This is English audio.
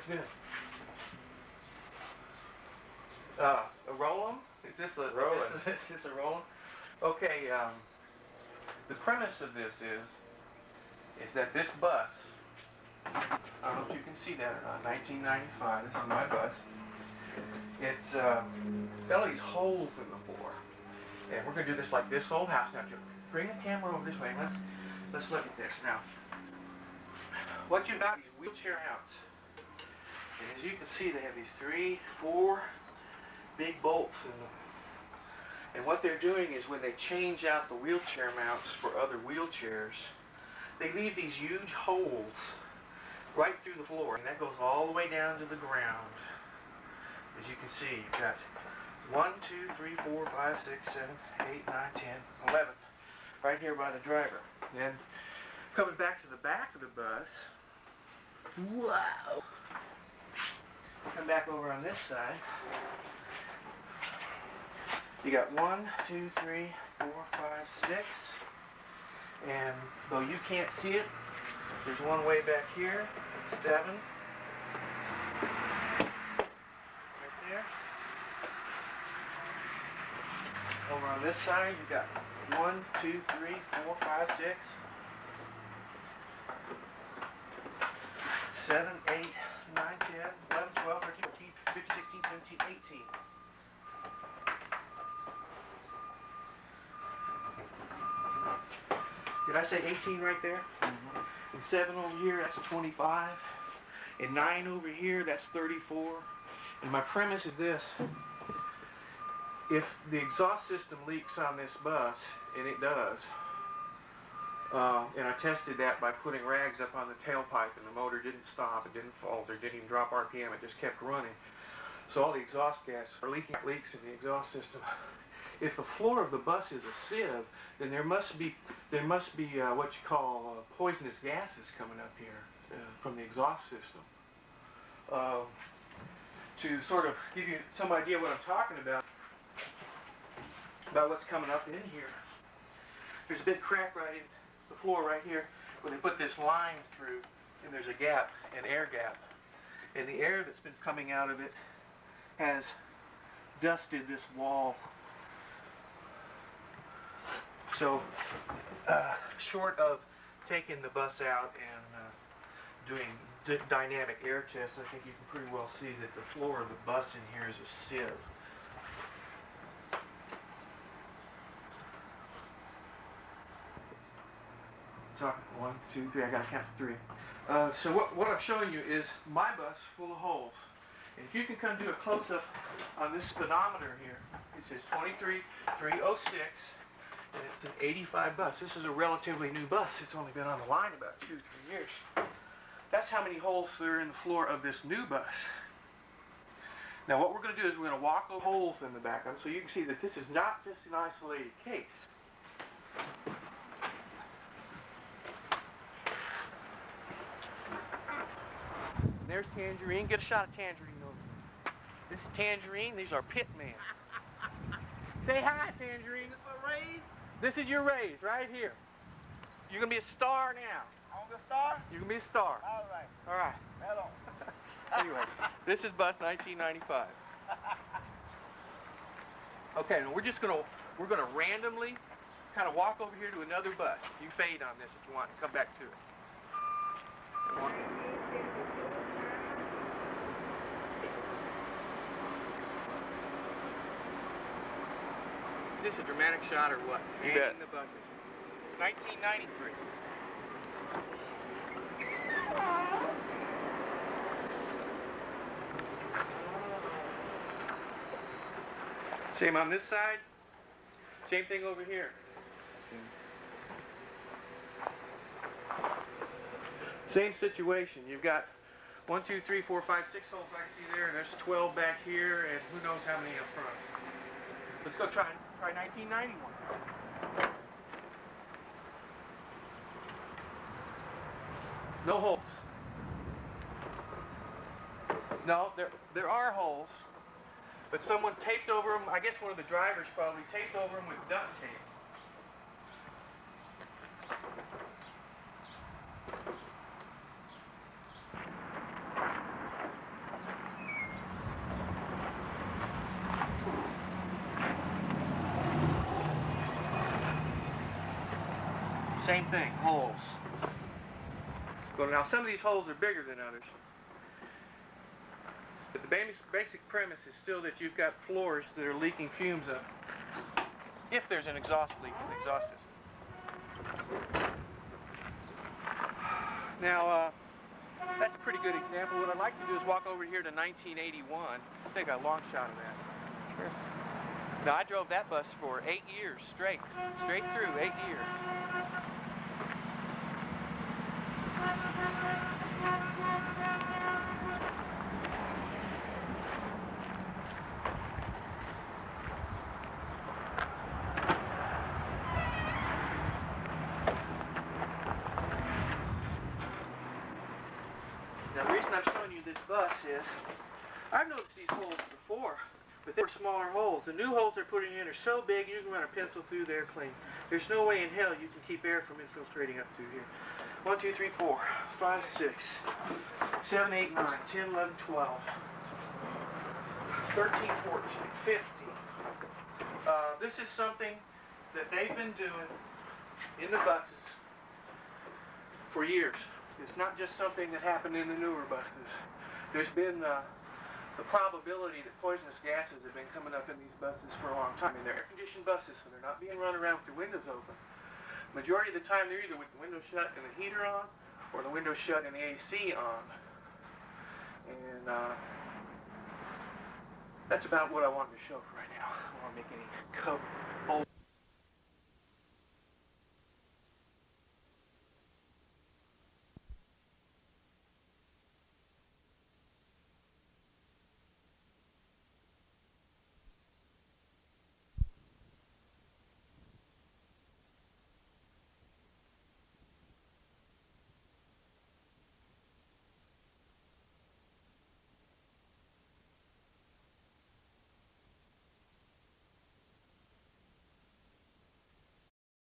What's good? A roll-em? Is this a roll-em? Is this a roll-em? Okay, the premise of this is that this bus, I don't know if you can see that or not, 1995, this is my bus. It's got all these holes in the floor. And we're going to do this like this whole house. Now, bring the camera over this way. Let's look at this. Now, what you've got is wheelchair mounts. And as you can see, they have these 3, 4 big bolts in them. And what they're doing is when they change out the wheelchair mounts for other wheelchairs, they leave these huge holes right through the floor. And that goes all the way down to the ground. As you can see, you've got 1, 2, 3, 4, 5, 6, 7, 8, 9, 10, 11, right here by the driver. Then, coming back to the back of the bus, wow! Come back over on this side. You got 1, 2, 3, 4, 5, 6, and though you can't see it, there's one way back here, 7. Over on this side, you've got 1, 2, 3, 4, 5, 6, 7, 8, 9, 10, 11, 12, 13, 14, 15, 16, 17, 18. Did I say 18 right there? Mm-hmm. And 7 over here, that's 25. And 9 over here, that's 34. And my premise is this. If the exhaust system leaks on this bus, and it does, and I tested that by putting rags up on the tailpipe, and the motor didn't stop, it didn't falter, it didn't even drop RPM, it just kept running. So all the exhaust gas are leaking leaks in the exhaust system. If the floor of the bus is a sieve, then there must be what you call poisonous gases coming up here from the exhaust system. To sort of give you some idea what I'm talking about what's coming up in here. There's a big crack right in the floor right here where they put this line through, and there's a gap, an air gap. And the air that's been coming out of it has dusted this wall. So, short of taking the bus out and doing dynamic air tests, I think you can pretty well see that the floor of the bus in here is a sieve. Talking 1, 2, 3. I got to count to 3. So what I'm showing you is my bus full of holes. And if you can come do a close-up on this speedometer here, it says 23,306, and it's an 85 bus. This is a relatively new bus. It's only been on the line about 2 or 3 years. That's how many holes there are in the floor of this new bus. Now what we're going to do is we're going to walk those holes in the back of it so you can see that this is not just an isolated case. There's Tangerine. Get a shot of Tangerine over there. This is Tangerine. These are Pitman. Say hi, Tangerine. This is my raise. This is your raise right here. You're going to be a star now. I'm the star? You're going to be a star. All right. All right. Hello. Anyway, this is bus 1995. Okay, now we're going to randomly kind of walk over here to another bus. You fade on this if you want and come back to it. Is this a dramatic shot or what? You bet. In the bucket. 1993. Same on this side. Same thing over here. Same situation. You've got 1, 2, 3, 4, 5, 6 holes I see there, and there's 12 back here, and who knows how many up front. Let's go try 1991. No holes. No, there are holes, but someone taped over them. I guess one of the drivers probably taped over them with duct tape. Same thing, holes. Well, now some of these holes are bigger than others. But the basic premise is still that you've got floors that are leaking fumes up. If there's an exhaust leak in the exhaust system. Now, that's a pretty good example. What I'd like to do is walk over here to 1981. Take a long shot of that. Sure. Now, I drove that bus for 8 years straight through, 8 years. Now, the reason I'm showing you this bus is, I've noticed these holes before, but they were smaller holes. The new holes they're putting in are so big you can run a pencil through there clean. There's no way in hell you can keep air from infiltrating up through here. 1, 2, 3, 4, 5, 6, 7, 8, 9, 10, 11, 12, 13, 14, 15. This is something that they've been doing in the buses for years. It's not just something that happened in the newer buses. There's been the probability that poisonous gases have been coming up in these buses for a long time. And they're air-conditioned buses, so they're not being run around with their windows open. Majority of the time, they're either with the window shut and the heater on, or the window shut and the AC on. And that's about what I wanted to show for right now. I don't want to make any cover.